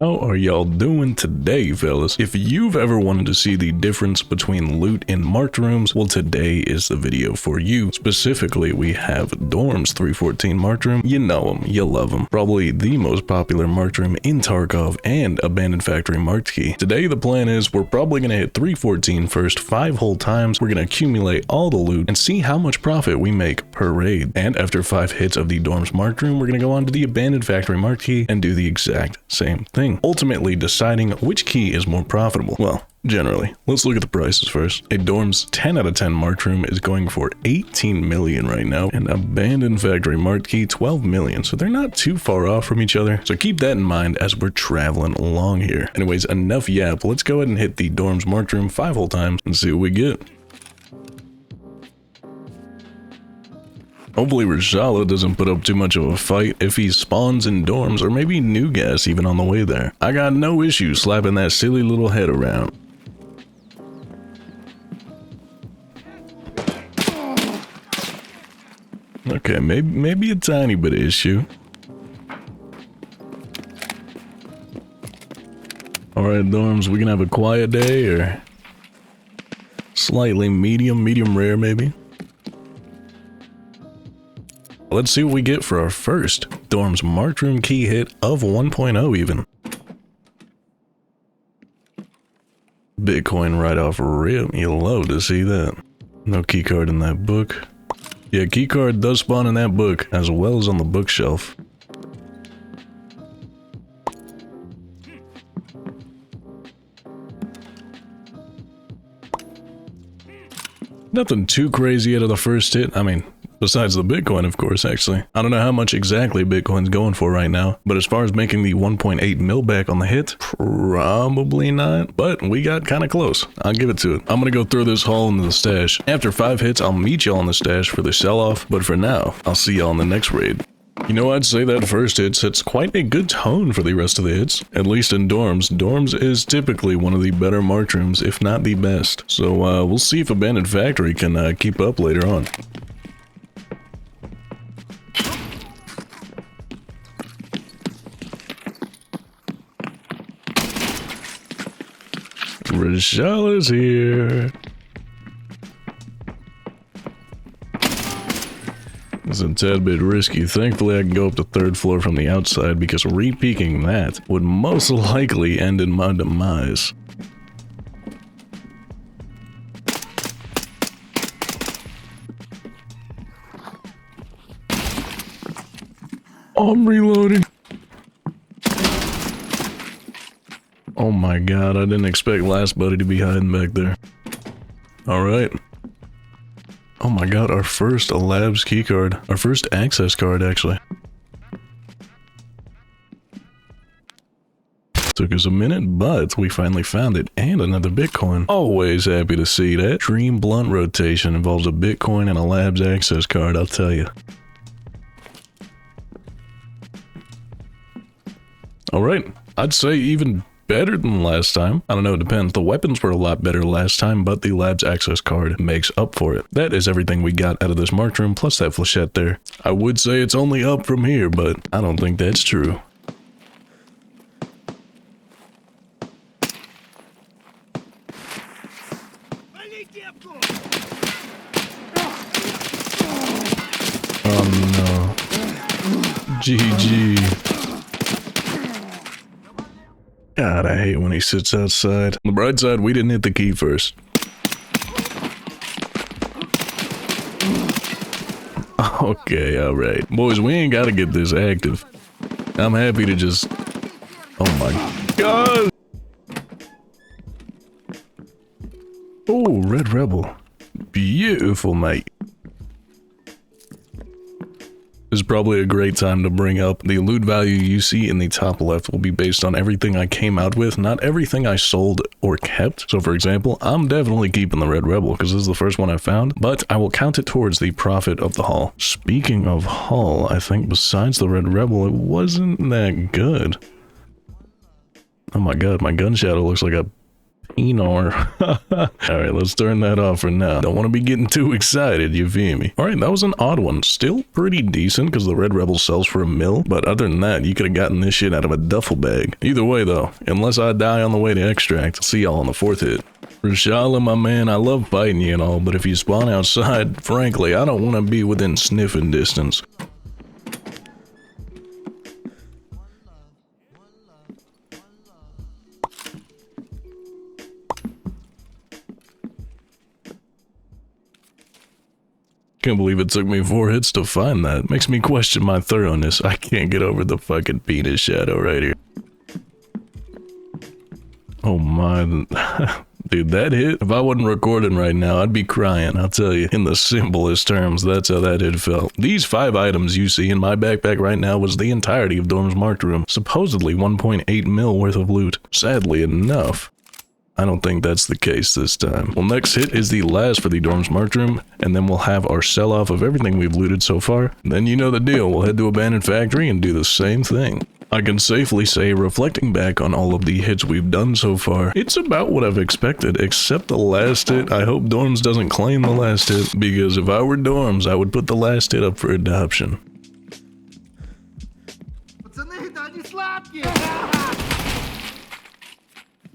How are y'all doing today, fellas? If you've ever wanted to see the difference between loot in marked rooms, well, today is the video for you. Specifically, we have Dorms 314 marked room. You know them, you love them. Probably the most popular marked room in Tarkov, and Abandoned Factory marked key. Today, the plan is we're probably going to hit 314 first 5 whole times. We're going to accumulate all the loot and see how much profit we make per raid. And after 5 hits of the Dorms marked room, we're going to go on to the Abandoned Factory marked key and do the exact same thing. Ultimately deciding which key is more profitable. Well, generally. Let's look at the prices first. A Dorm's 10 out of 10 marked room is going for 18 million right now, and Abandoned Factory marked key 12 million, so they're not too far off from each other. So keep that in mind as we're traveling along here. Anyways, enough yap. Let's go ahead and hit the Dorm's marked room 5 whole times and see what we get. Hopefully Rashala doesn't put up too much of a fight if he spawns in Dorms, or maybe new gas even on the way there. I got no issue slapping that silly little head around. Okay, maybe a tiny bit of issue. Alright, Dorms, we can have a quiet day, or slightly medium rare maybe. Let's see what we get for our first Dorm's marked room key hit of 1.0 even. Bitcoin right off rip, you love to see that. No keycard in that book. Yeah, keycard does spawn in that book, as well as on the bookshelf. Nothing too crazy out of the first hit, I mean, besides the Bitcoin, of course, actually. I don't know how much exactly Bitcoin's going for right now, but as far as making the 1.8 mil back on the hit, probably not, but we got kind of close. I'll give it to it. I'm gonna go throw this haul into the stash. After 5 hits, I'll meet y'all in the stash for the sell-off, but for now, I'll see y'all in the next raid. You know, I'd say that first hit sets quite a good tone for the rest of the hits, at least in Dorms. Dorms is typically one of the better marked rooms, if not the best. So we'll see if Abandoned Factory can keep up later on. Rashala's here. It's a tad bit risky. Thankfully, I can go up to 3rd floor from the outside because re-peeking that would most likely end in my demise. I'm reloading. Oh my god, I didn't expect Last Buddy to be hiding back there. Alright. Oh my god, our first labs keycard. Our first access card, actually. Took us a minute, but we finally found it, and another Bitcoin. Always happy to see that. Dream blunt rotation involves a Bitcoin and a labs access card, I'll tell you. Alright, I'd say even better than last time. I don't know, it depends. The weapons were a lot better last time, but the labs access card makes up for it. That is everything we got out of this marked room, plus that flechette there. I would say it's only up from here, but I don't think that's true. Oh no. GG. God, I hate when he sits outside. On the bright side, we didn't hit the key first. Okay, alright. Boys, we ain't gotta get this active. I'm happy to just... Oh my god! Oh, Red Rebel. Beautiful, mate. This is probably a great time to bring up the loot value you see in the top left will be based on everything I came out with, not everything I sold or kept. So for example, I'm definitely keeping the Red Rebel because this is the first one I found, but I will count it towards the profit of the haul. Speaking of haul, I think besides the Red Rebel, it wasn't that good. Oh my god, my gun shadow looks like a Enor. Alright, let's turn that off for now. Don't want to be getting too excited, you feel me? Alright, that was an odd one. Still pretty decent because the Red Rebel sells for $1 mil, but other than that, you could have gotten this shit out of a duffel bag. Either way though, unless I die on the way to extract, see y'all on the 4th hit. Rashala, my man, I love fighting you and all, but if you spawn outside, frankly, I don't want to be within sniffing distance. Can't believe it took me 4 hits to find that. Makes me question my thoroughness. I can't get over the fucking penis shadow right here. Oh my... Dude, that hit, if I wasn't recording right now, I'd be crying, I'll tell you. In the simplest terms, that's how that hit felt. These 5 items you see in my backpack right now was the entirety of Dorm's marked room. Supposedly 1.8 mil worth of loot. Sadly enough, I don't think that's the case this time. Well, next hit is the last for the Dorm's marked room, and then we'll have our sell-off of everything we've looted so far. Then you know the deal, we'll head to Abandoned Factory and do the same thing. I can safely say, reflecting back on all of the hits we've done so far, it's about what I've expected, except the last hit. I hope Dorms doesn't claim the last hit, because if I were Dorms, I would put the last hit up for adoption.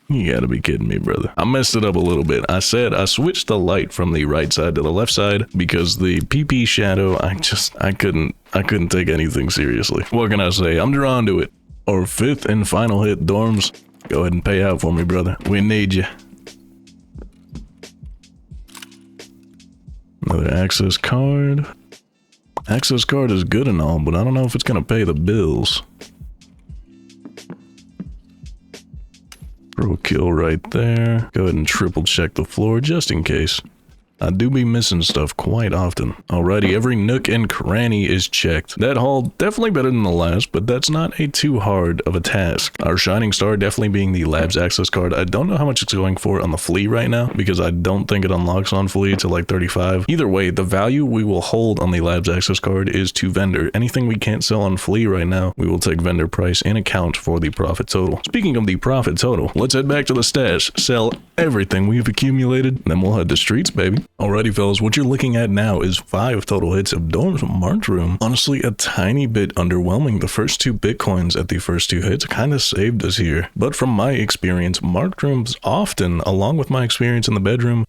You gotta be kidding me, brother. I messed it up a little bit. I said I switched the light from the right side to the left side because the PP shadow, I couldn't take anything seriously. What can I say? I'm drawn to it. Our 5th and final hit, Dorms. Go ahead and pay out for me, brother. We need you. Another access card. Access card is good and all, but I don't know if it's gonna pay the bills. Pro kill right there. Go ahead and triple check the floor just in case. I do be missing stuff quite often. Alrighty, every nook and cranny is checked. That haul definitely better than the last, but that's not a too hard of a task. Our shining star definitely being the labs access card. I don't know how much it's going for on the flea right now because I don't think it unlocks on flea to like 35. Either way, the value we will hold on the labs access card is to vendor. Anything we can't sell on flea right now, we will take vendor price and account for the profit total. Speaking of the profit total, let's head back to the stash, sell everything we've accumulated, then we'll head to streets, baby. Alrighty fellas, what you're looking at now is 5 total hits of Dorm's marked room. Honestly, a tiny bit underwhelming. The first 2 bitcoins at the first 2 hits kind of saved us here. But from my experience, marked rooms often, along with my experience in the bedroom,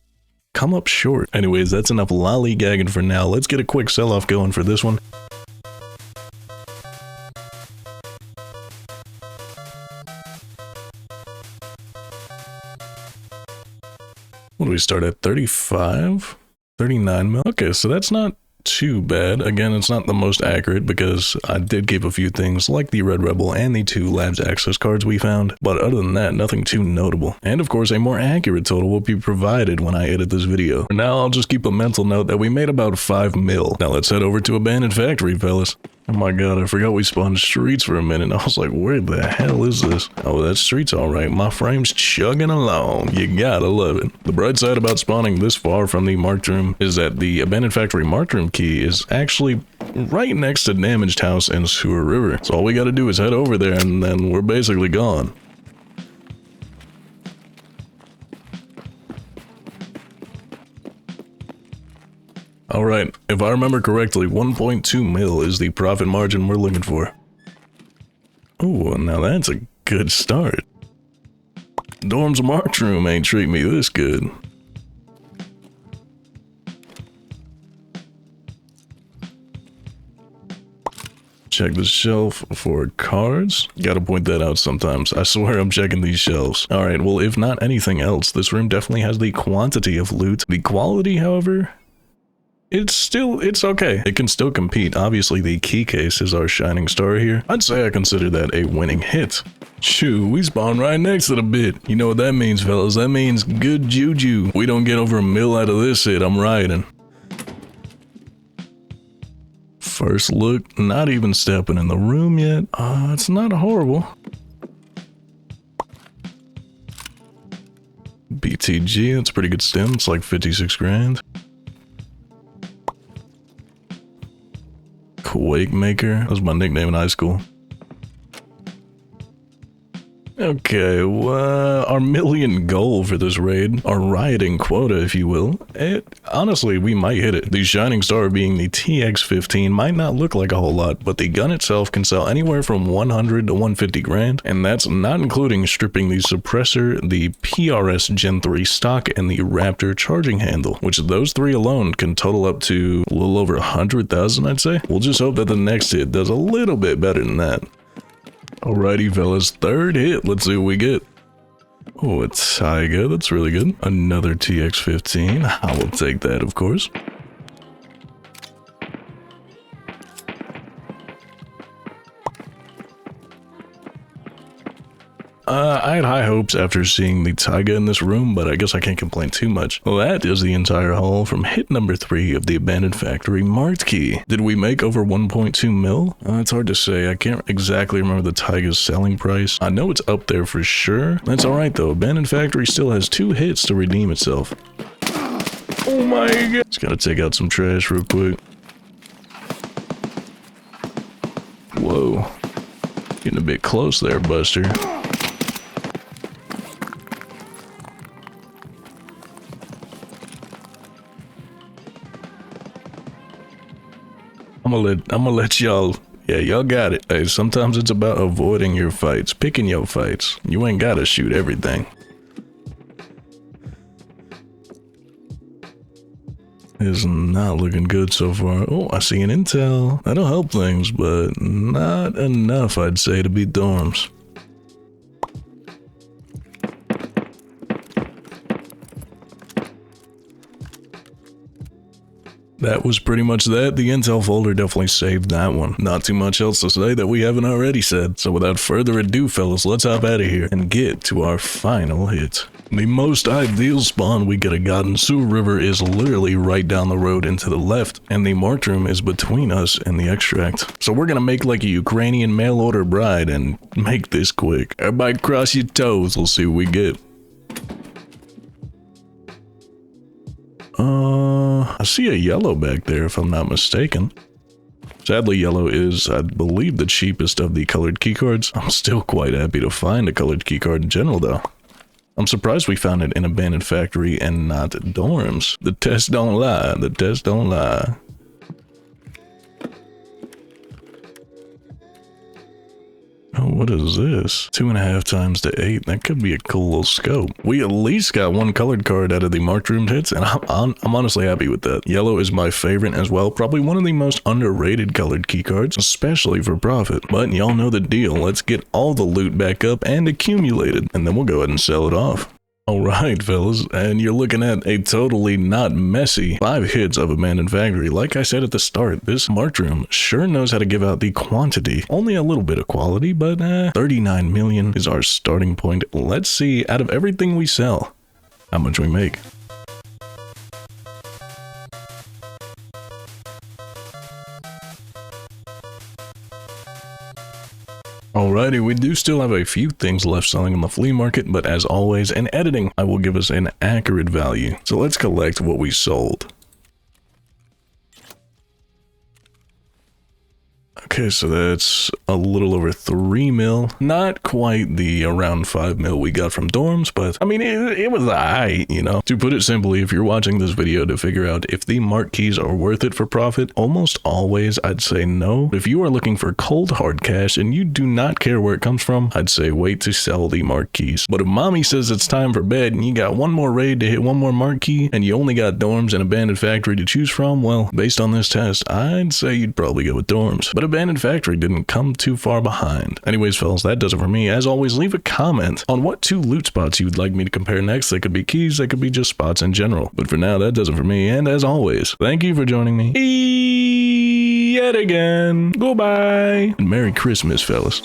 come up short. Anyways, that's enough lollygagging for now. Let's get a quick sell-off going for this one. What do we start at? 35? 39 mil? Okay, so that's not too bad. Again, it's not the most accurate because I did keep a few things like the Red Rebel and the 2 labs access cards we found, but other than that, nothing too notable. And of course, a more accurate total will be provided when I edit this video. For now, I'll just keep a mental note that we made about 5 mil. Now let's head over to Abandoned Factory, fellas. Oh my god, I forgot we spawned streets for a minute. I was like, where the hell is this? Oh, that street's alright. My frame's chugging along. You gotta love it. The bright side about spawning this far from the marked room is that the Abandoned Factory marked room key is actually right next to Damaged House and Sewer River. So all we gotta do is head over there and then we're basically gone. Alright, if I remember correctly, 1.2 mil is the profit margin we're looking for. Ooh, now that's a good start. Dorm's marked room ain't treat me this good. Check the shelf for cards. Gotta point that out sometimes. I swear I'm checking these shelves. Alright, well if not anything else, this room definitely has the quantity of loot. The quality, however, it's okay. It can still compete. Obviously, the key case is our shining star here. I'd say I consider that a winning hit. Shoo, we spawned right next to the bit. You know what that means, fellas? That means good juju. We don't get over a mil out of this hit, I'm riding. First look, not even stepping in the room yet. It's not horrible. BTG, that's a pretty good stem. It's like 56 grand. Quake Maker, that was my nickname in high school. Okay, well, our million goal for this raid, our rioting quota, if you will, honestly, we might hit it. The shining star being the TX-15 might not look like a whole lot, but the gun itself can sell anywhere from 100 to 150 grand, and that's not including stripping the suppressor, the PRS Gen 3 stock, and the Raptor charging handle, which those three alone can total up to a little over 100,000, I'd say. We'll just hope that the next hit does a little bit better than that. Alrighty, fellas, third hit. Let's see what we get. Oh, a Tiger. That's really good. Another TX-15. I will take that, of course. I had high hopes after seeing the Taiga in this room, but I guess I can't complain too much. Well, that is the entire haul from hit number 3 of the Abandoned Factory marked key. Did we make over 1.2 mil? It's hard to say. I can't exactly remember the Taiga's selling price. I know it's up there for sure. That's alright though. Abandoned Factory still has 2 hits to redeem itself. Oh my god. Just gotta take out some trash real quick. Whoa. Getting a bit close there, Buster. I'm gonna let y'all, yeah, y'all got it. Hey, sometimes it's about avoiding your fights, picking your fights. You ain't gotta shoot everything. Is not looking good so far. Oh, I see an intel. That'll help things, but not enough, I'd say, to beat dorms. That was pretty much that. The intel folder definitely saved that one. Not too much else to say that we haven't already said. So without further ado, fellas, let's hop out of here and get to our final hit. The most ideal spawn we could have gotten. Sewer River is literally right down the road and to the left, and the marked room is between us and the extract. So we're gonna make like a Ukrainian mail order bride and make this quick. Everybody cross your toes, we'll see what we get. I see a yellow back there if I'm not mistaken. Sadly, yellow is, I believe, the cheapest of the colored keycards. I'm still quite happy to find a colored keycard in general though. I'm surprised we found it in Abandoned Factory and not dorms. The test don't lie, the test don't lie. Oh, what is this? 2.5 times to 8. That could be a cool little scope. We at least got one colored card out of the marked room hits, and I'm honestly happy with that. Yellow is my favorite as well. Probably one of the most underrated colored key cards, especially for profit. But y'all know the deal. Let's get all the loot back up and accumulated, and then we'll go ahead and sell it off. Alright, fellas, and you're looking at a totally not messy 5 hits of Abandoned Factory. Like I said at the start, this marked room sure knows how to give out the quantity. Only a little bit of quality, but 39 million is our starting point. Let's see, out of everything we sell, how much we make. Alrighty, we do still have a few things left selling on the flea market, but as always, in editing, I will give us an accurate value. So let's collect what we sold. Okay, so that's a little over 3 mil. Not quite the around 5 mil we got from dorms, but I mean, it was alright, you know. To put it simply, if you're watching this video to figure out if the marked keys are worth it for profit, almost always I'd say no. If you are looking for cold hard cash and you do not care where it comes from, I'd say wait to sell the marked keys. But if mommy says it's time for bed and you got one more raid to hit one more marked key and you only got dorms and Abandoned Factory to choose from, well, based on this test, I'd say you'd probably go with dorms. But Abandoned Factory didn't come too far behind. Anyways, fellas, that does it for me. As always, leave a comment on what 2 loot spots you would like me to compare next. They could be keys, they could be just spots in general. But for now, that does it for me. And as always, thank you for joining me yet again. Goodbye. And Merry Christmas, fellas.